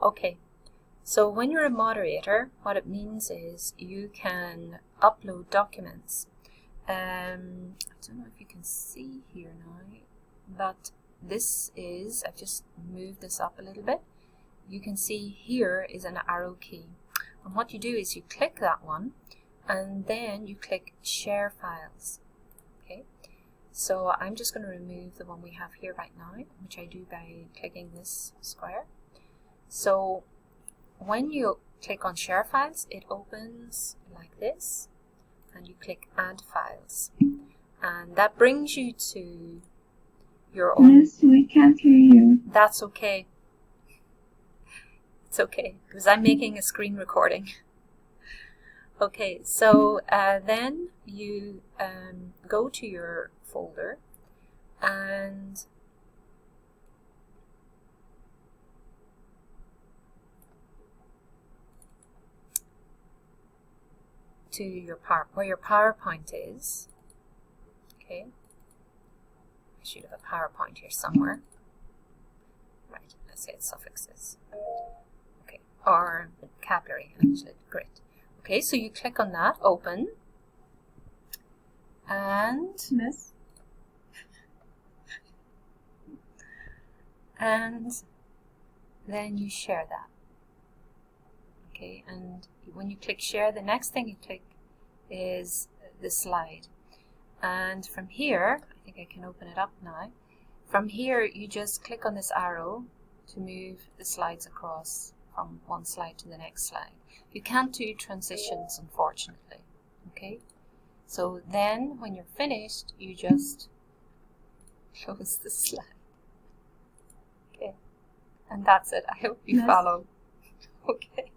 Okay, so when you're a moderator, what it means is you can upload documents. I don't know if you can see here now, but this is, I've just moved this up a little bit. You can see here is an arrow key. And what you do is you click that one and then you click Share Files. Okay, so I'm just going to remove the one we have here right now, which I do by clicking this square. So when you click on Share Files, it opens like this, and you click Add Files. And that brings you to your own... Miss, we can't hear you. That's okay. It's okay, because I'm making a screen recording. Okay, so then you go to your folder and to your where your PowerPoint is. Okay, I should have a PowerPoint here somewhere. Right, let's say it's suffixes. Okay, or vocabulary, actually, great. Okay, so you click on that, open, and Miss? And then you share that. Okay, and when you click share, the next thing you click is the slide. And from here, I think I can open it up now. From here, you just click on this arrow to move the slides across from one slide to the next slide. You can't do transitions, unfortunately. Okay, so then when you're finished, you just close the slide. Okay, and that's it. I hope you follow. Okay.